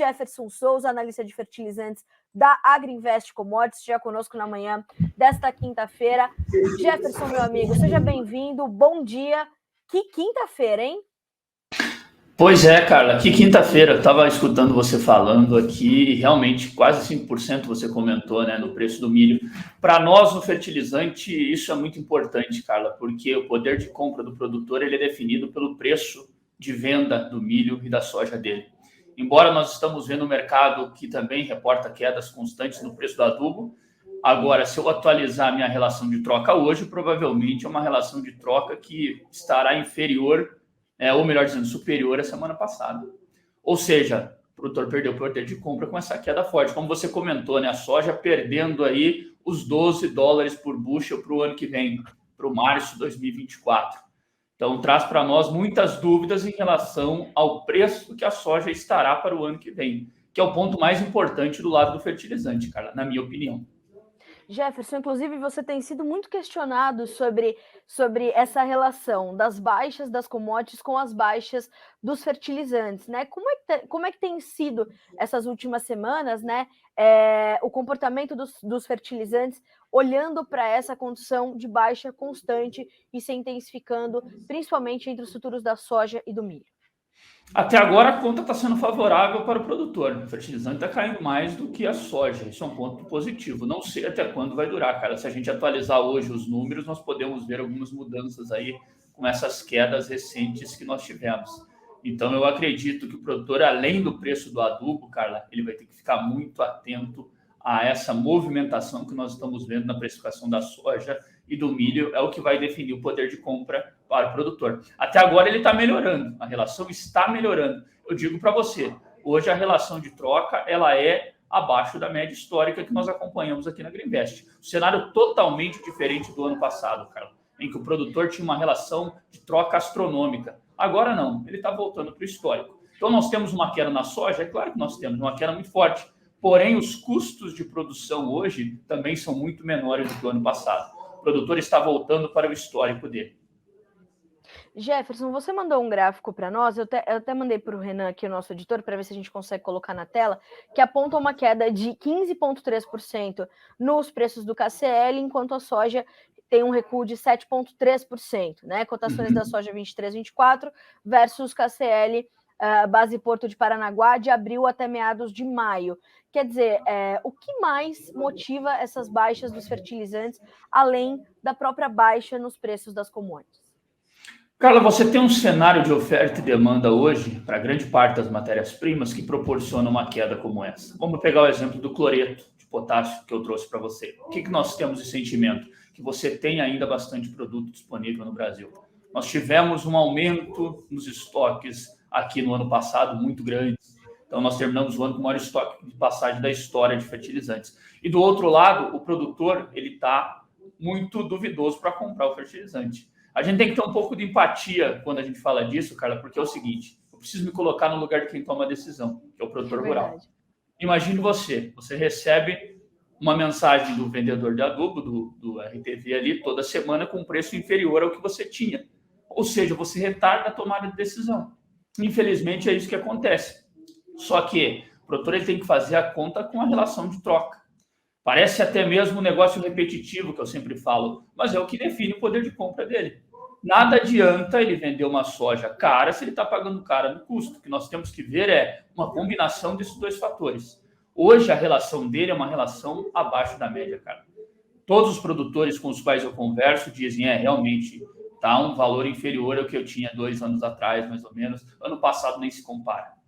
Jefferson Souza, analista de fertilizantes da Agriinvest Commodities, já conosco na manhã desta quinta-feira. Jefferson, meu amigo, seja bem-vindo, bom dia. Que quinta-feira, hein? Pois é, Carla, que quinta-feira, eu estava escutando você falando aqui, realmente quase 5% você comentou, né, no preço do milho. Para nós, no fertilizante, isso é muito importante, Carla, porque o poder de compra do produtor ele é definido pelo preço de venda do milho e da soja dele. Embora nós estamos vendo um mercado que também reporta quedas constantes no preço do adubo, agora, se eu atualizar a minha relação de troca hoje, provavelmente é uma relação de troca que estará inferior, ou melhor dizendo, superior à semana passada. Ou seja, o produtor perdeu o poder de compra com essa queda forte. Como você comentou, né, a soja perdendo aí os $12 por bushel para o ano que vem, para o março de 2024. Então, traz para nós muitas dúvidas em relação ao preço que a soja estará para o ano que vem, que é o ponto mais importante do lado do fertilizante, Carla, na minha opinião. Jefferson, inclusive você tem sido muito questionado sobre essa relação das baixas das commodities com as baixas dos fertilizantes, né? Como é que tem sido essas últimas semanas, né? O comportamento dos fertilizantes olhando para essa condição de baixa constante e se intensificando, principalmente entre os futuros da soja e do milho? Até agora a conta está sendo favorável para o produtor. O fertilizante está caindo mais do que a soja. Isso é um ponto positivo. Não sei até quando vai durar, cara. Se a gente atualizar hoje os números, nós podemos ver algumas mudanças aí com essas quedas recentes que nós tivemos. Então eu acredito que o produtor, além do preço do adubo, Carla, ele vai ter que ficar muito atento a essa movimentação que nós estamos vendo na precificação da soja e do milho, é o que vai definir o poder de compra para o produtor. Até agora ele está melhorando, a relação está melhorando. Eu digo para você, hoje a relação de troca ela é abaixo da média histórica que nós acompanhamos aqui na Agriinvest. O cenário totalmente diferente do ano passado, Carla, em que o produtor tinha uma relação de troca astronômica. Agora não, ele está voltando para o histórico. Então nós temos uma queda na soja, é claro que nós temos uma queda muito forte, porém os custos de produção hoje também são muito menores do que o ano passado. O produtor está voltando para o histórico dele. Jefferson, você mandou um gráfico para nós, eu até mandei para o Renan aqui, o nosso editor, para ver se a gente consegue colocar na tela, que aponta uma queda de 15,3% nos preços do KCL, enquanto a soja tem um recuo de 7,3%, né? Cotações da soja 23, 24 versus KCL, base Porto de Paranaguá, de abril até meados de maio. Quer dizer, o que mais motiva essas baixas dos fertilizantes, além da própria baixa nos preços das commodities? Carla, você tem um cenário de oferta e demanda hoje para grande parte das matérias-primas que proporciona uma queda como essa. Vamos pegar o exemplo do cloreto de potássio que eu trouxe para você. O que nós temos de sentimento? Que você tem ainda bastante produto disponível no Brasil. Nós tivemos um aumento nos estoques aqui no ano passado muito grande. Então, nós terminamos o ano com o maior estoque de passagem da história de fertilizantes. E do outro lado, o produtor ele está muito duvidoso para comprar o fertilizante. A gente tem que ter um pouco de empatia quando a gente fala disso, Carla, porque é o seguinte, eu preciso me colocar no lugar de quem toma a decisão, que é o produtor rural. Imagine você recebe uma mensagem do vendedor de adubo, do RTV ali, toda semana com um preço inferior ao que você tinha. Ou seja, você retarda a tomada de decisão. Infelizmente, é isso que acontece. Só que o produtor ele tem que fazer a conta com a relação de troca. Parece até mesmo um negócio repetitivo, que eu sempre falo, mas é o que define o poder de compra dele. Nada adianta ele vender uma soja cara se ele está pagando cara no custo. O que nós temos que ver é uma combinação desses dois fatores. Hoje, a relação dele é uma relação abaixo da média, cara. Todos os produtores com os quais eu converso dizem, realmente, está um valor inferior ao que eu tinha 2 anos atrás, mais ou menos. Ano passado nem se compara.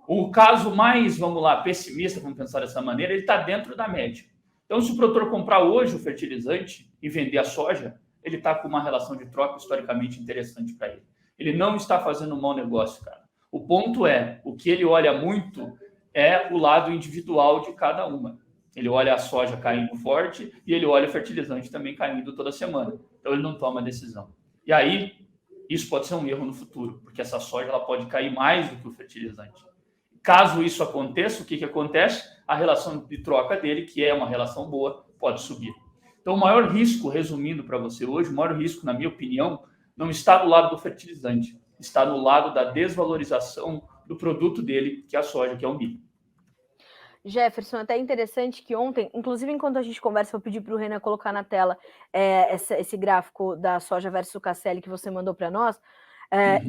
O caso mais, vamos lá, pessimista, vamos pensar dessa maneira, ele está dentro da média. Então, se o produtor comprar hoje o fertilizante e vender a soja, ele está com uma relação de troca historicamente interessante para ele. Ele não está fazendo um mau negócio, cara. O ponto é, o que ele olha muito é o lado individual de cada uma. Ele olha a soja caindo forte e ele olha o fertilizante também caindo toda semana. Então, ele não toma decisão. E aí, isso pode ser um erro no futuro, porque essa soja ela pode cair mais do que o fertilizante. Caso isso aconteça, o que acontece? A relação de troca dele, que é uma relação boa, pode subir. Então, o maior risco, resumindo para você hoje, o maior risco, na minha opinião, não está do lado do fertilizante, está no lado da desvalorização do produto dele, que é a soja, que é o milho. Jefferson, até interessante que ontem, inclusive enquanto a gente conversa, eu pedi para o Renan colocar na tela esse gráfico da soja versus o KCL que você mandou para nós,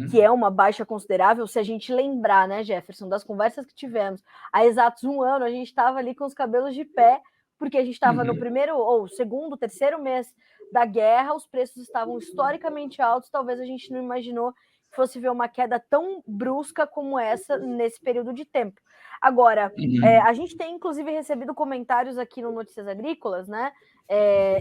que é uma baixa considerável, se a gente lembrar, né, Jefferson, das conversas que tivemos há exatos 1 ano, a gente estava ali com os cabelos de pé, porque a gente estava no primeiro, ou segundo, terceiro mês da guerra, os preços estavam historicamente altos, talvez a gente não imaginou que fosse ver uma queda tão brusca como essa nesse período de tempo. Agora, a gente tem inclusive recebido comentários aqui no Notícias Agrícolas, né,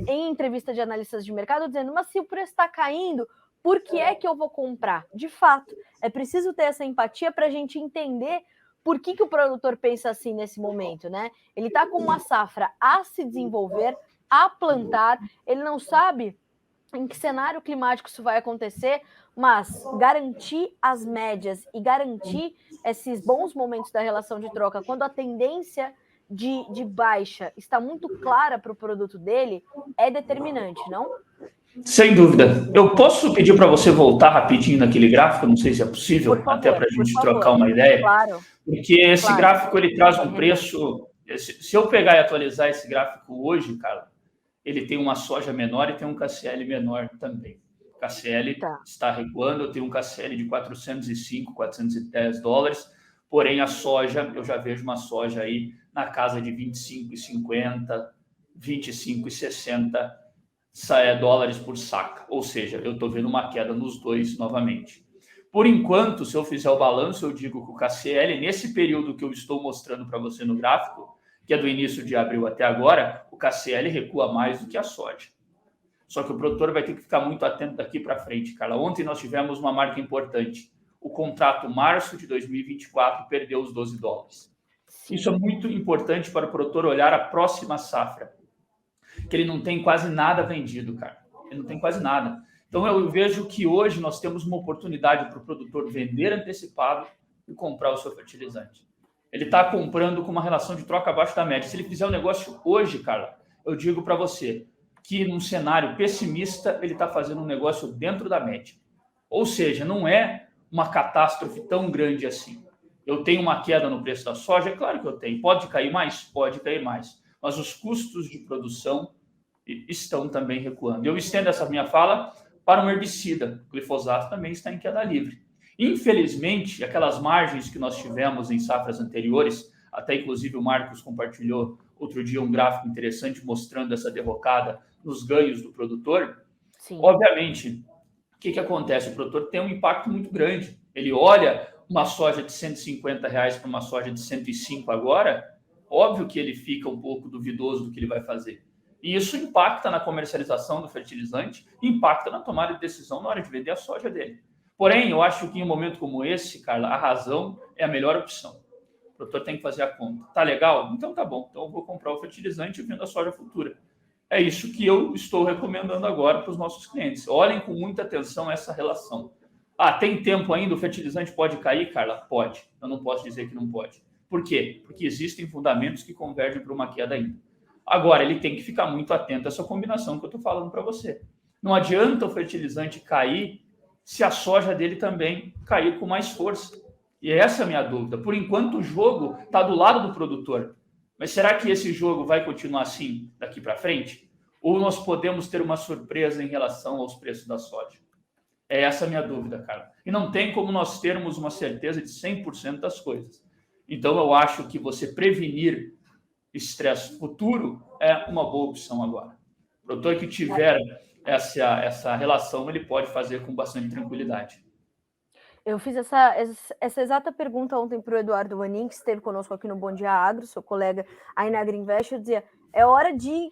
em entrevista de analistas de mercado, dizendo, mas se o preço está caindo, por que é que eu vou comprar? De fato, é preciso ter essa empatia para a gente entender por que o produtor pensa assim nesse momento, né? Ele está com uma safra a se desenvolver, a plantar, ele não sabe em que cenário climático isso vai acontecer, mas garantir as médias e garantir esses bons momentos da relação de troca, quando a tendência de baixa está muito clara para o produto dele, é determinante, não? Sem dúvida. Eu posso pedir para você voltar rapidinho naquele gráfico? Não sei se é possível, Por favor, até para a gente trocar uma ideia. Claro. Porque esse gráfico ele traz um preço. Se eu pegar e atualizar esse gráfico hoje, cara, ele tem uma soja menor e tem um KCL menor também. O KCL está recuando, eu tenho um KCL de 405, 410 dólares, porém a soja, eu já vejo uma soja aí na casa de 25,50, 25,60 dólares por saca. Ou seja, eu estou vendo uma queda nos dois novamente. Por enquanto, se eu fizer o balanço, eu digo que o KCL, nesse período que eu estou mostrando para você no gráfico, que é do início de abril até agora, o KCL recua mais do que a soja. Só que o produtor vai ter que ficar muito atento daqui para frente, Carla. Ontem nós tivemos uma marca importante. O contrato março de 2024 perdeu os 12 dólares. Sim. Isso é muito importante para o produtor olhar a próxima safra, que ele não tem quase nada vendido, cara. Ele não tem quase nada. Então, eu vejo que hoje nós temos uma oportunidade para o produtor vender antecipado e comprar o seu fertilizante. Ele está comprando com uma relação de troca abaixo da média. Se ele fizer um negócio hoje, Carla, eu digo para você que num cenário pessimista, ele está fazendo um negócio dentro da média. Ou seja, não é uma catástrofe tão grande assim. Eu tenho uma queda no preço da soja? É claro que eu tenho. Pode cair mais? Pode cair mais. Mas os custos de produção estão também recuando. Eu estendo essa minha fala para um herbicida. O glifosato também está em queda livre. Infelizmente, aquelas margens que nós tivemos em safras anteriores, até inclusive o Marcos compartilhou outro dia um gráfico interessante mostrando essa derrocada nos ganhos do produtor. Sim. Obviamente, o que acontece? O produtor tem um impacto muito grande. Ele olha uma soja de R$150 para uma soja de 105 agora, óbvio que ele fica um pouco duvidoso do que ele vai fazer. E isso impacta na comercialização do fertilizante, impacta na tomada de decisão na hora de vender a soja dele. Porém, eu acho que em um momento como esse, Carla, a razão é a melhor opção. O produtor tem que fazer a conta. Tá legal? Então tá bom. Então eu vou comprar o fertilizante e vendo a soja futura. É isso que eu estou recomendando agora para os nossos clientes. Olhem com muita atenção essa relação. Ah, tem tempo ainda? O fertilizante pode cair, Carla? Pode. Eu não posso dizer que não pode. Por quê? Porque existem fundamentos que convergem para uma queda ainda. Agora, ele tem que ficar muito atento a essa combinação que eu estou falando para você. Não adianta o fertilizante cair se a soja dele também cair com mais força. E essa é a minha dúvida. Por enquanto, o jogo está do lado do produtor. Mas será que esse jogo vai continuar assim daqui para frente? Ou nós podemos ter uma surpresa em relação aos preços da soja? É essa a minha dúvida, cara. E não tem como nós termos uma certeza de 100% das coisas. Então, eu acho que você prevenir estresse futuro é uma boa opção agora. O produtor que tiver essa relação, ele pode fazer com bastante tranquilidade. Eu fiz essa exata pergunta ontem para o Eduardo Vanin, que esteve conosco aqui no Bom Dia Agro, seu colega aí na Agriinvest. Eu dizia, é hora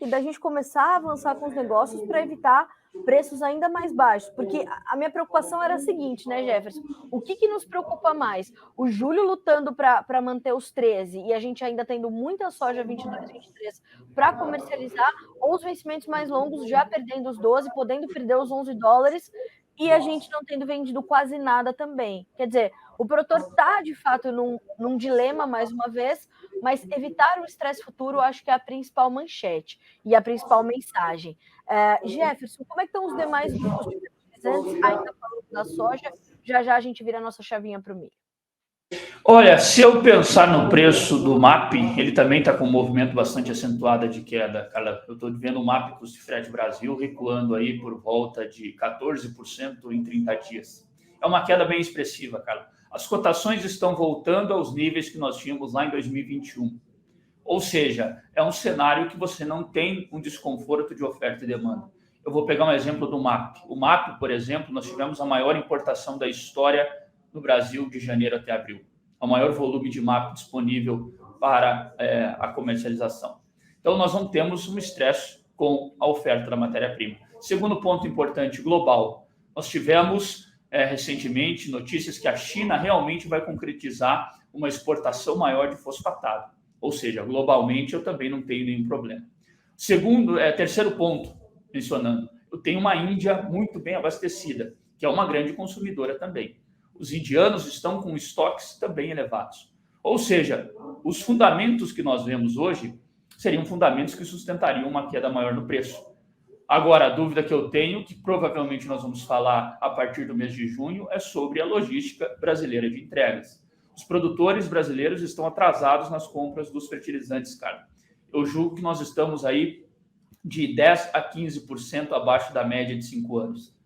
da gente começar a avançar com os negócios para evitar preços ainda mais baixos, porque a minha preocupação era a seguinte, né, Jefferson? O que nos preocupa mais? O Júlio lutando para manter os 13 e a gente ainda tendo muita soja 22, 23 para comercializar, ou os vencimentos mais longos já perdendo os 12, podendo perder os 11 dólares e a gente não tendo vendido quase nada também. Quer dizer, o produtor está, de fato, num dilema, mais uma vez, mas evitar o estresse futuro, eu acho que é a principal manchete e a principal mensagem. Jefferson, como é que estão os demais grupos de fertilizantes? Ainda falando da soja, já a gente vira a nossa chavinha para o milho. Olha, se eu pensar no preço do MAP, ele também está com um movimento bastante acentuado de queda, cara. Eu estou vendo o MAP custo de frete Brasil recuando aí por volta de 14% em 30 dias. É uma queda bem expressiva, cara. As cotações estão voltando aos níveis que nós tínhamos lá em 2021. Ou seja, é um cenário que você não tem um desconforto de oferta e demanda. Eu vou pegar um exemplo do MAP. O MAP, por exemplo, nós tivemos a maior importação da história no Brasil de janeiro até abril. O maior volume de MAP disponível para a comercialização. Então, nós não temos um estresse com a oferta da matéria-prima. Segundo ponto importante, global. Nós tivemos recentemente notícias que a China realmente vai concretizar uma exportação maior de fosfatado. Ou seja, globalmente eu também não tenho nenhum problema. Terceiro ponto, mencionando, eu tenho uma Índia muito bem abastecida, que é uma grande consumidora também. Os indianos estão com estoques também elevados. Ou seja, os fundamentos que nós vemos hoje seriam fundamentos que sustentariam uma queda maior no preço. Agora, a dúvida que eu tenho, que provavelmente nós vamos falar a partir do mês de junho, é sobre a logística brasileira de entregas. Os produtores brasileiros estão atrasados nas compras dos fertilizantes, cara. Eu julgo que nós estamos aí de 10 a 15% abaixo da média de 5 anos.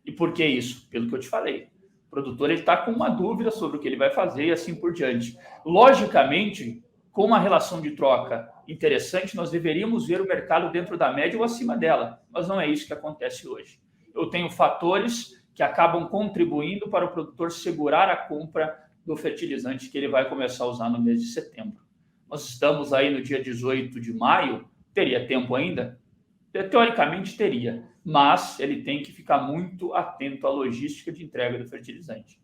E por que isso? Pelo que eu te falei. O produtor está com uma dúvida sobre o que ele vai fazer e assim por diante. Logicamente, com uma relação de troca interessante, nós deveríamos ver o mercado dentro da média ou acima dela, mas não é isso que acontece hoje. Eu tenho fatores que acabam contribuindo para o produtor segurar a compra do fertilizante que ele vai começar a usar no mês de setembro. Nós estamos aí no dia 18 de maio, teria tempo ainda? Teoricamente teria, mas ele tem que ficar muito atento à logística de entrega do fertilizante.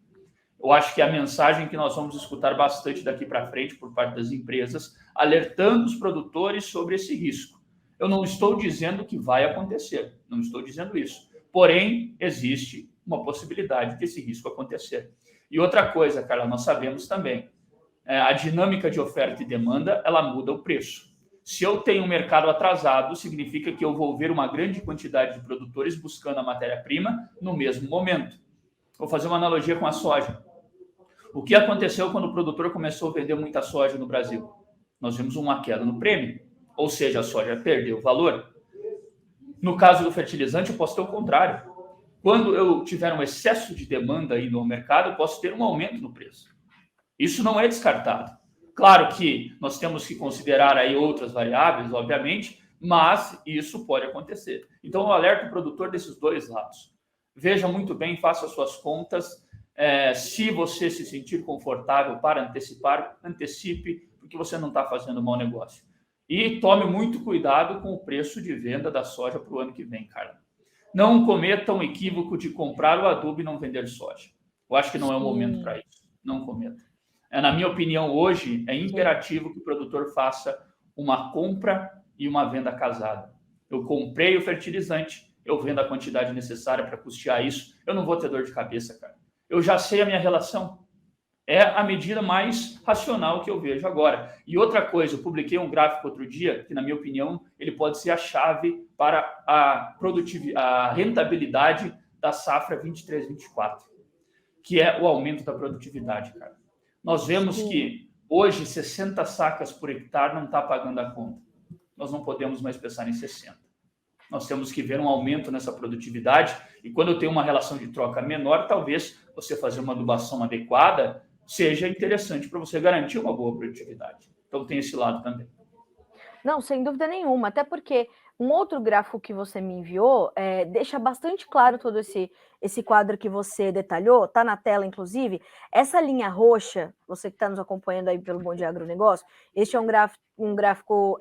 Eu acho que a mensagem que nós vamos escutar bastante daqui para frente por parte das empresas, alertando os produtores sobre esse risco. Eu não estou dizendo que vai acontecer, não estou dizendo isso. Porém, existe uma possibilidade desse risco acontecer. E outra coisa, Carla, nós sabemos também, a dinâmica de oferta e demanda, ela muda o preço. Se eu tenho um mercado atrasado, significa que eu vou ver uma grande quantidade de produtores buscando a matéria-prima no mesmo momento. Vou fazer uma analogia com a soja. O que aconteceu quando o produtor começou a vender muita soja no Brasil? Nós vimos uma queda no prêmio, ou seja, a soja perdeu valor. No caso do fertilizante, eu posso ter o contrário. Quando eu tiver um excesso de demanda aí no mercado, eu posso ter um aumento no preço. Isso não é descartado. Claro que nós temos que considerar aí outras variáveis, obviamente, mas isso pode acontecer. Então, eu alerto o produtor desses dois lados. Veja muito bem, faça suas contas. Se você se sentir confortável para antecipar, antecipe, porque você não está fazendo mau negócio. E tome muito cuidado com o preço de venda da soja para o ano que vem, Carla. Não cometa um equívoco de comprar o adubo e não vender soja. Eu acho que não é o momento para isso. Não cometa. Na minha opinião, hoje é imperativo que o produtor faça uma compra e uma venda casada. Eu comprei o fertilizante, eu vendo a quantidade necessária para custear isso, eu não vou ter dor de cabeça, cara. Eu já sei a minha relação. É a medida mais racional que eu vejo agora. E outra coisa, eu publiquei um gráfico outro dia, que na minha opinião, ele pode ser a chave para a rentabilidade da safra 23-24, que é o aumento da produtividade, cara. Nós vemos que hoje 60 sacas por hectare não está pagando a conta. Nós não podemos mais pensar em 60. Nós temos que ver um aumento nessa produtividade e quando eu tenho uma relação de troca menor, talvez você fazer uma adubação adequada seja interessante para você garantir uma boa produtividade. Então tem esse lado também. Não, sem dúvida nenhuma, até porque um outro gráfico que você me enviou deixa bastante claro todo esse quadro que você detalhou, tá na tela, inclusive. Essa linha roxa, você que está nos acompanhando aí pelo Bom Dia Agronegócio, este é um gráfico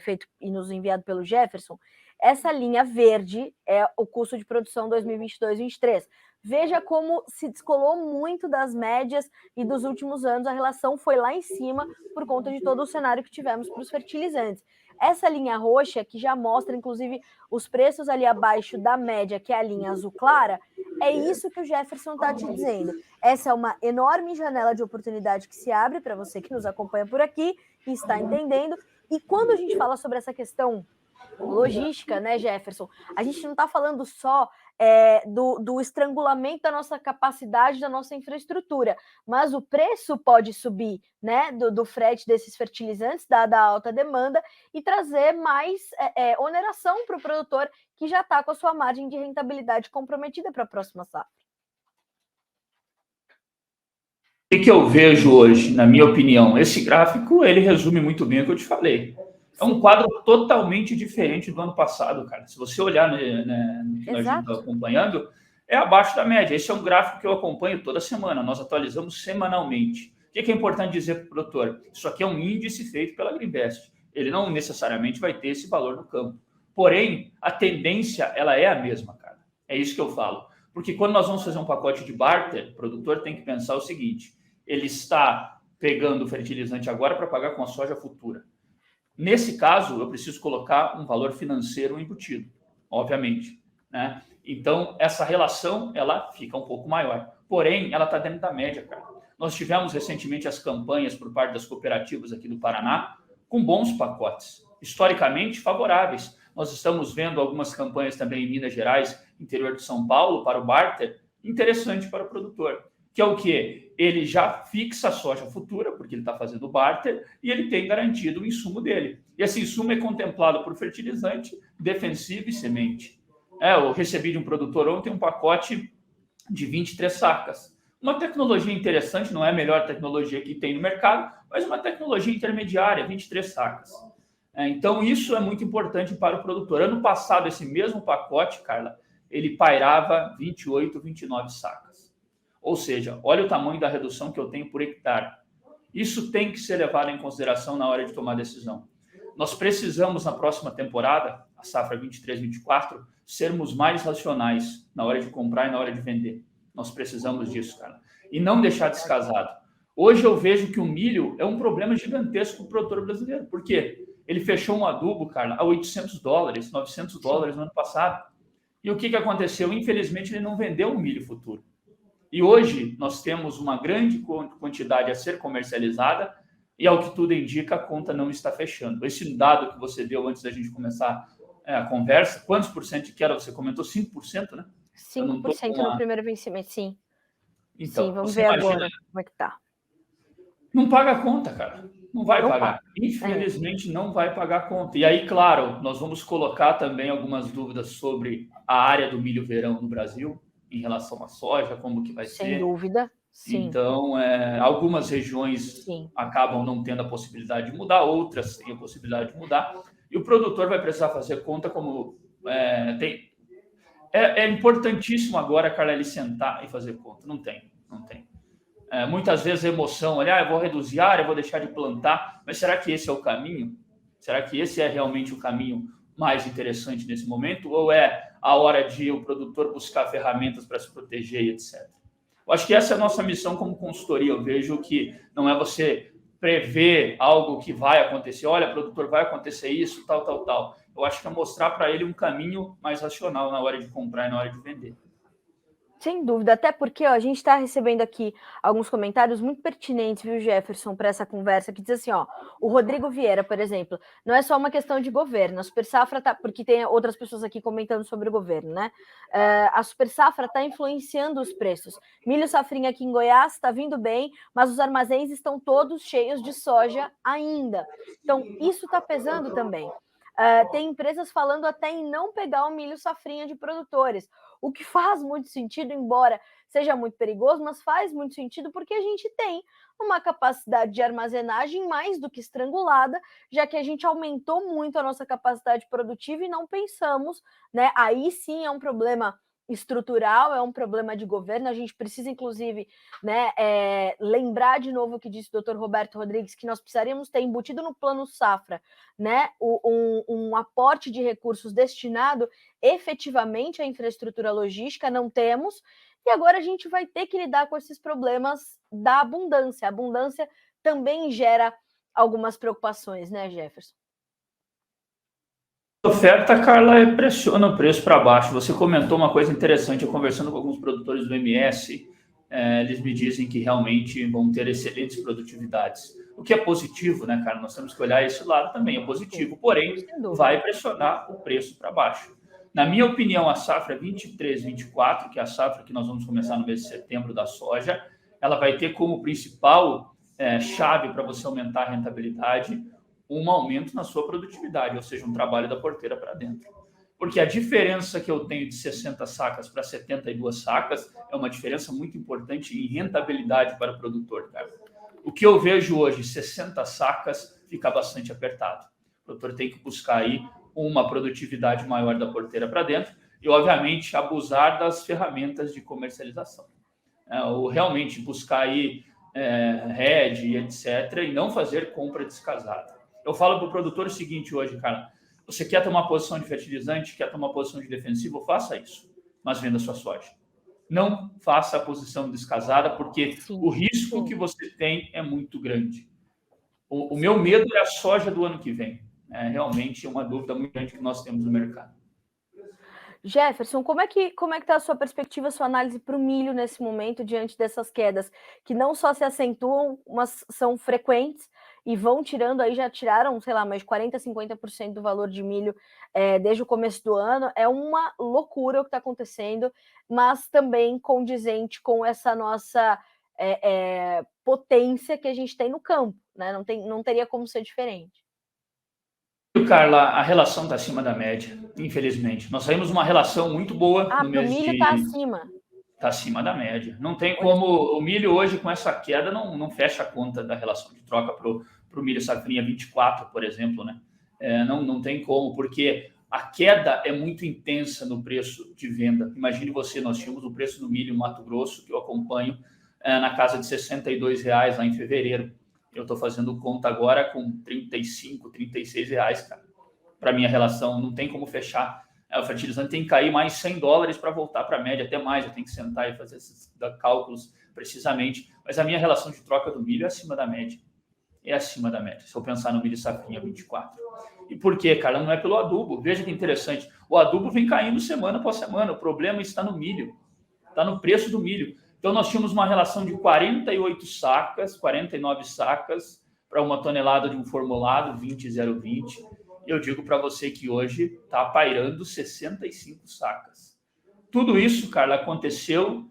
feito e nos enviado pelo Jefferson. Essa linha verde é o custo de produção 2022-23. Veja como se descolou muito das médias e dos últimos anos, a relação foi lá em cima por conta de todo o cenário que tivemos para os fertilizantes. Essa linha roxa, que já mostra, inclusive, os preços ali abaixo da média, que é a linha azul clara, é isso que o Jefferson está te dizendo. Essa é uma enorme janela de oportunidade que se abre para você que nos acompanha por aqui e está entendendo. E quando a gente fala sobre essa questão logística, né, Jefferson? A gente não está falando só do estrangulamento da nossa capacidade, da nossa infraestrutura. Mas o preço pode subir, né, do frete desses fertilizantes, dada a alta demanda, e trazer mais oneração para o produtor que já está com a sua margem de rentabilidade comprometida para a próxima safra. O que eu vejo hoje, na minha opinião? Esse gráfico, ele resume muito bem o que eu te falei. É um quadro totalmente diferente do ano passado, cara. Se você olhar no que nós estamos acompanhando, é abaixo da média. Esse é um gráfico que eu acompanho toda semana. Nós atualizamos semanalmente. O que é importante dizer para o produtor? Isso aqui é um índice feito pela Agriinvest. Ele não necessariamente vai ter esse valor no campo. Porém, a tendência, ela é a mesma, cara. É isso que eu falo. Porque quando nós vamos fazer um pacote de barter, o produtor tem que pensar o seguinte: ele está pegando o fertilizante agora para pagar com a soja futura. Nesse caso, eu preciso colocar um valor financeiro embutido, obviamente, né? Então, essa relação, ela fica um pouco maior. Porém, ela está dentro da média, cara. Nós tivemos recentemente as campanhas por parte das cooperativas aqui do Paraná com bons pacotes, historicamente favoráveis. Nós estamos vendo algumas campanhas também em Minas Gerais, interior de São Paulo, para o barter, interessante para o produtor. Que é o quê? Ele já fixa a soja futura, porque ele está fazendo o barter, e ele tem garantido o insumo dele. E esse insumo é contemplado por fertilizante, defensivo e semente. Eu recebi de um produtor ontem um pacote de 23 sacas. Uma tecnologia interessante, não é a melhor tecnologia que tem no mercado, mas uma tecnologia intermediária, 23 sacas. Então, isso é muito importante para o produtor. Ano passado, esse mesmo pacote, Carla, ele pairava 28, 29 sacas. Ou seja, olha o tamanho da redução que eu tenho por hectare. Isso tem que ser levado em consideração na hora de tomar decisão. Nós precisamos, na próxima temporada, a safra 23-24, sermos mais racionais na hora de comprar e na hora de vender. Nós precisamos disso, cara. E não deixar descasado. Hoje eu vejo que o milho é um problema gigantesco para o produtor brasileiro. Por quê? Ele fechou um adubo, Carla, a $800, $900 no ano passado. E o que aconteceu? Infelizmente, ele não vendeu o milho futuro. E hoje nós temos uma grande quantidade a ser comercializada e, ao que tudo indica, a conta não está fechando. Esse dado que você deu antes da gente começar a conversa, quantos por cento que era? Você comentou 5%, né? 5% no primeiro vencimento, sim. Então, sim, vamos ver agora como é que tá. Não paga a conta, cara. Não vai pagar. Infelizmente, não vai pagar a conta. E aí, claro, nós vamos colocar também algumas dúvidas sobre a área do milho verão no Brasil, em relação à soja, como que vai ser. Sem dúvida, sim. Então, algumas regiões acabam não tendo a possibilidade de mudar, outras têm a possibilidade de mudar. E o produtor vai precisar fazer conta como... É importantíssimo agora, Carla, ele sentar e fazer conta. Não tem. Muitas vezes a emoção, olha, eu vou reduzir a área, eu vou deixar de plantar, mas será que esse é o caminho? Será que esse é realmente o caminho mais interessante nesse momento? Ou é a hora de o produtor buscar ferramentas para se proteger e etc? Eu acho que essa é a nossa missão como consultoria. Eu vejo que não é você prever algo que vai acontecer. Olha, produtor, vai acontecer isso, tal. Eu acho que é mostrar para ele um caminho mais racional na hora de comprar e na hora de vender. Sem dúvida, até porque a gente está recebendo aqui alguns comentários muito pertinentes, viu, Jefferson, para essa conversa, que diz assim, o Rodrigo Vieira, por exemplo, não é só uma questão de governo, a Super Safra tá, porque tem outras pessoas aqui comentando sobre o governo, né? A Super Safra está influenciando os preços. Milho safrinha aqui em Goiás está vindo bem, mas os armazéns estão todos cheios de soja ainda. Então, isso está pesando também. Tem empresas falando até em não pegar o milho safrinha de produtores, o que faz muito sentido, embora seja muito perigoso, mas faz muito sentido porque a gente tem uma capacidade de armazenagem mais do que estrangulada, já que a gente aumentou muito a nossa capacidade produtiva e não pensamos, né? Aí sim é um problema estrutural, é um problema de governo. A gente precisa, inclusive, né, lembrar de novo o que disse o Dr. Roberto Rodrigues, que nós precisaríamos ter embutido no Plano Safra, né, um aporte de recursos destinado efetivamente à infraestrutura logística. Não temos, e agora a gente vai ter que lidar com esses problemas da abundância. A abundância também gera algumas preocupações, né, Jefferson? A oferta, Carla, pressiona o preço para baixo. Você comentou uma coisa interessante, eu conversando com alguns produtores do MS, eles me dizem que realmente vão ter excelentes produtividades. O que é positivo, né, cara? Nós temos que olhar esse lado também, é positivo, porém vai pressionar o preço para baixo. Na minha opinião, a safra 23-24, que é a safra que nós vamos começar no mês de setembro da soja, ela vai ter como principal chave para você aumentar a rentabilidade um aumento na sua produtividade, ou seja, um trabalho da porteira para dentro. Porque a diferença que eu tenho de 60 sacas para 72 sacas é uma diferença muito importante em rentabilidade para o produtor, cara. O que eu vejo hoje, 60 sacas, fica bastante apertado. O produtor tem que buscar aí uma produtividade maior da porteira para dentro e, obviamente, abusar das ferramentas de comercialização. Ou realmente buscar aí hedge, etc., e não fazer compra descasada. Eu falo para o produtor o seguinte hoje, cara, você quer tomar posição de fertilizante, quer tomar posição de defensivo, faça isso, mas venda sua soja. Não faça a posição descasada, porque o risco que você tem é muito grande. O meu medo é a soja do ano que vem. É realmente uma dúvida muito grande que nós temos no mercado. Jefferson, como é que está a sua perspectiva, a sua análise para o milho nesse momento, diante dessas quedas, que não só se acentuam, mas são frequentes e vão tirando, aí já tiraram, sei lá, mais de 40%, 50% do valor de milho desde o começo do ano. É uma loucura o que está acontecendo, mas também condizente com essa nossa potência que a gente tem no campo, né? Não teria como ser diferente. Carla, a relação está acima da média, infelizmente. Nós saímos uma relação muito boa no mês de... O milho está acima. Está acima da média. Não tem como... O milho hoje, com essa queda, não fecha a conta da relação de troca para o milho safrinha 24, por exemplo, né? Não tem como, porque a queda é muito intensa no preço de venda. Imagine você, nós tínhamos o preço do milho em Mato Grosso, que eu acompanho, na casa de R$62 lá em fevereiro. Eu estou fazendo conta agora com R$35, R$36, cara. Para minha relação, não tem como fechar. O fertilizante tem que cair mais $100 para voltar para a média, até mais. Eu tenho que sentar e fazer esses cálculos precisamente. Mas a minha relação de troca do milho é acima da média. É acima da média, se eu pensar no milho safrinha 24. E por quê, cara? Não é pelo adubo. Veja que interessante. O adubo vem caindo semana após semana. O problema está no milho. Está no preço do milho. Então, nós tínhamos uma relação de 48 sacas, 49 sacas para uma tonelada de um formulado 20,020. Eu digo para você que hoje está pairando 65 sacas. Tudo isso, Carla, aconteceu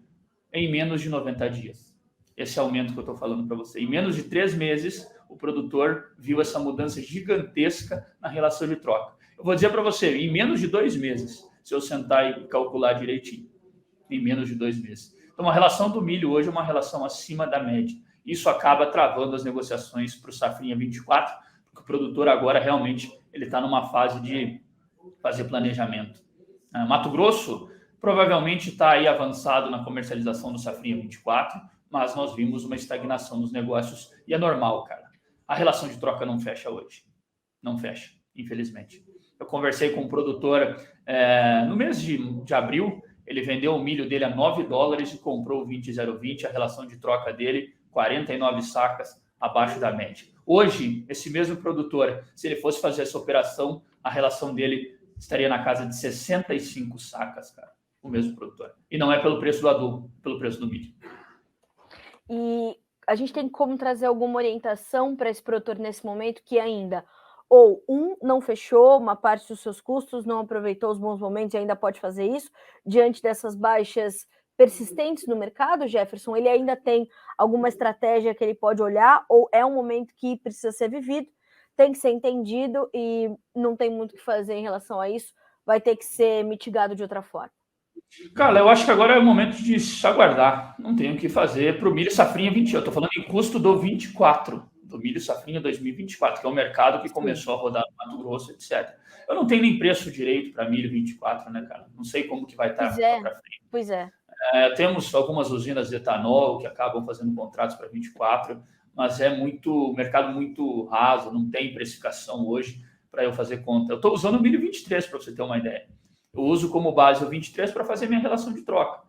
em menos de 90 dias. Esse aumento que eu estou falando para você. Em menos de 3 meses, o produtor viu essa mudança gigantesca na relação de troca. Eu vou dizer para você, em menos de 2 meses, se eu sentar e calcular direitinho, em menos de 2 meses. Então, a relação do milho hoje é uma relação acima da média. Isso acaba travando as negociações para o safrinha 24, porque o produtor agora realmente ele está numa fase de fazer planejamento. Mato Grosso provavelmente está aí avançado na comercialização do safrinha 24, mas nós vimos uma estagnação nos negócios e é normal, cara. A relação de troca não fecha hoje. Não fecha, infelizmente. Eu conversei com um produtor no mês de abril. Ele vendeu o milho dele a $9 e comprou o 20,020, a relação de troca dele, 49 sacas abaixo da média. Hoje, esse mesmo produtor, se ele fosse fazer essa operação, a relação dele estaria na casa de 65 sacas, cara, o mesmo produtor. E não é pelo preço do adubo, pelo preço do milho. E a gente tem como trazer alguma orientação para esse produtor nesse momento que ainda... ou não fechou uma parte dos seus custos, não aproveitou os bons momentos e ainda pode fazer isso, diante dessas baixas persistentes no mercado, Jefferson? Ele ainda tem alguma estratégia que ele pode olhar, ou é um momento que precisa ser vivido, tem que ser entendido e não tem muito o que fazer em relação a isso, vai ter que ser mitigado de outra forma? Cara, eu acho que agora é o momento de aguardar, não tem o que fazer para o milho safrinha 20. Eu estou falando em custo do 24. Do milho safrinha 2024, que é o mercado que começou a rodar no Mato Grosso, etc. Eu não tenho nem preço direito para milho 24, né, cara? Não sei como que vai estar para frente. Pois é. Temos algumas usinas de etanol que acabam fazendo contratos para 24, mas é mercado muito raso, não tem precificação hoje para eu fazer conta. Eu estou usando o milho 23, para você ter uma ideia. Eu uso como base o 23 para fazer minha relação de troca.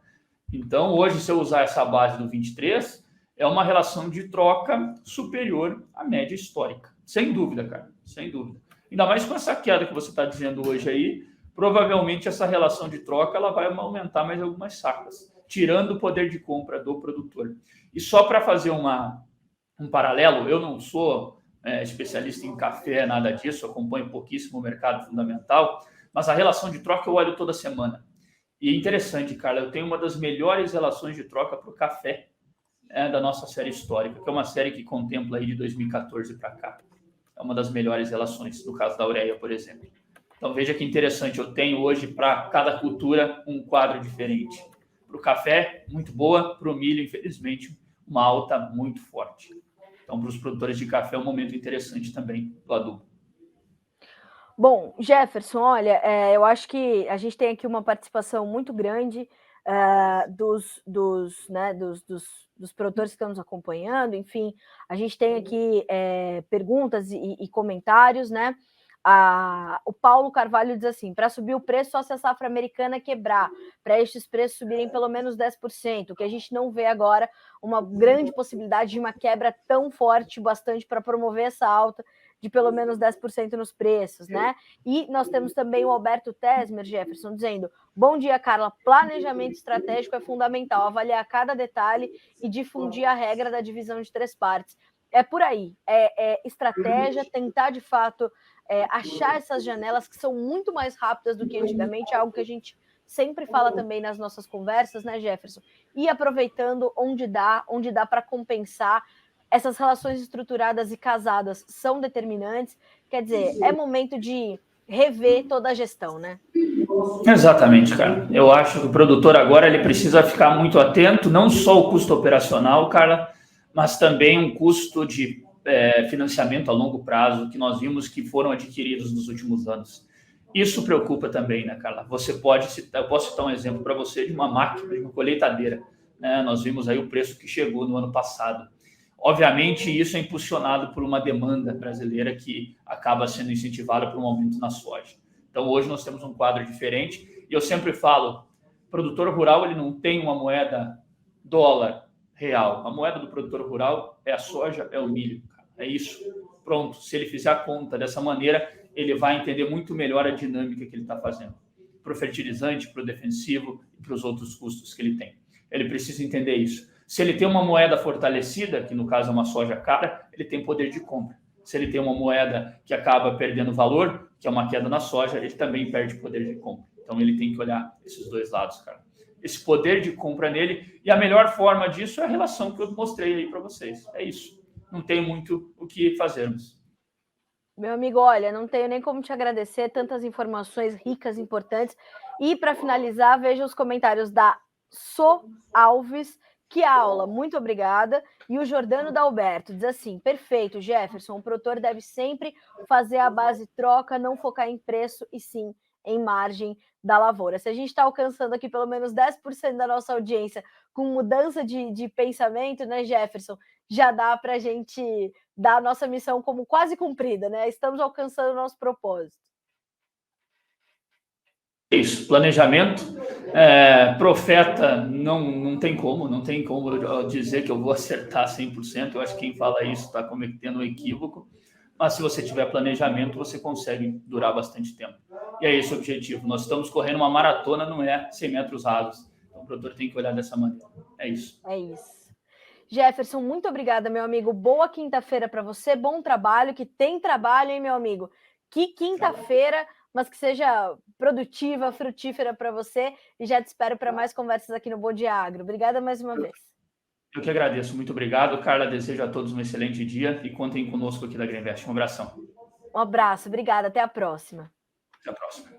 Então, hoje, se eu usar essa base do 23... é uma relação de troca superior à média histórica. Sem dúvida, cara. Sem dúvida. Ainda mais com essa queda que você está dizendo hoje aí, provavelmente essa relação de troca ela vai aumentar mais algumas sacas, tirando o poder de compra do produtor. E só para fazer um paralelo, eu não sou especialista em café, nada disso, acompanho pouquíssimo o mercado fundamental, Mas a relação de troca eu olho toda semana. E é interessante, Carla, eu tenho uma das melhores relações de troca para o café da nossa série histórica, que é uma série que contempla aí de 2014 para cá. É uma das melhores relações, no caso da Aurélia, por exemplo. Então, veja que interessante, eu tenho hoje para cada cultura um quadro diferente. Para o café, muito boa, para o milho, infelizmente, uma alta muito forte. Então, para os produtores de café, é um momento interessante também do adubo. Bom, Jefferson, olha, eu acho que a gente tem aqui uma participação muito grande dos produtores que estão nos acompanhando, enfim, a gente tem aqui perguntas e comentários, né? O Paulo Carvalho diz assim: para subir o preço, só se a safra americana quebrar, para estes preços subirem pelo menos 10%, o que a gente não vê agora uma grande possibilidade de uma quebra tão forte, bastante para promover essa alta de pelo menos 10% nos preços, né? E nós temos também o Alberto Tesmer, Jefferson, dizendo: bom dia, Carla, planejamento estratégico é fundamental, avaliar cada detalhe e difundir a regra da divisão de 3 partes. É por aí, estratégia, tentar de fato achar essas janelas que são muito mais rápidas do que antigamente, é algo que a gente sempre fala também nas nossas conversas, né, Jefferson? E aproveitando onde dá para compensar. Essas relações estruturadas e casadas são determinantes, quer dizer, é momento de rever toda a gestão, né? Exatamente, cara. Eu acho que o produtor agora ele precisa ficar muito atento, não só o custo operacional, Carla, mas também um custo de financiamento a longo prazo que nós vimos que foram adquiridos nos últimos anos. Isso preocupa também, né, Carla? Eu posso citar um exemplo para você de uma máquina, de uma colheitadeira, né? Nós vimos aí o preço que chegou no ano passado. Obviamente, isso é impulsionado por uma demanda brasileira que acaba sendo incentivada por um aumento na soja. Então, hoje nós temos um quadro diferente. E eu sempre falo, o produtor rural ele não tem uma moeda dólar real. A moeda do produtor rural é a soja, é o milho. É isso. Pronto. Se ele fizer a conta dessa maneira, ele vai entender muito melhor a dinâmica que ele está fazendo. Para o fertilizante, para o defensivo e para os outros custos que ele tem. Ele precisa entender isso. Se ele tem uma moeda fortalecida, que no caso é uma soja cara, ele tem poder de compra. Se ele tem uma moeda que acaba perdendo valor, que é uma queda na soja, ele também perde poder de compra. Então ele tem que olhar esses dois lados, cara. Esse poder de compra nele, e a melhor forma disso é a relação que eu mostrei aí para vocês. É isso. Não tem muito o que fazermos. Meu amigo, olha, não tenho nem como te agradecer, tantas informações ricas, importantes. E para finalizar, veja os comentários da So Alves. Que aula, muito obrigada. E o Jordano Dalberto diz assim: perfeito, Jefferson, o produtor deve sempre fazer a base troca, não focar em preço e sim em margem da lavoura. Se a gente está alcançando aqui pelo menos 10% da nossa audiência com mudança de pensamento, né, Jefferson, já dá para a gente dar a nossa missão como quase cumprida, né? Estamos alcançando o nosso propósito. Isso, planejamento. Profeta não tem como dizer que eu vou acertar 100%. Eu acho que quem fala isso está cometendo um equívoco. Mas se você tiver planejamento, você consegue durar bastante tempo. E é esse o objetivo. Nós estamos correndo uma maratona, não é 100 metros rasos. Então o produtor tem que olhar dessa maneira. É isso. É isso. Jefferson, muito obrigada, meu amigo. Boa quinta-feira para você, bom trabalho, que tem trabalho, hein, meu amigo? Que quinta-feira, mas que seja produtiva, frutífera para você. E já te espero para mais conversas aqui no Bom Dia Agro. Obrigada mais uma vez. Eu que agradeço. Muito obrigado, Carla. Desejo a todos um excelente dia e contem conosco aqui da Greenvest. Um abração. Um abraço, obrigada. Até a próxima. Até a próxima.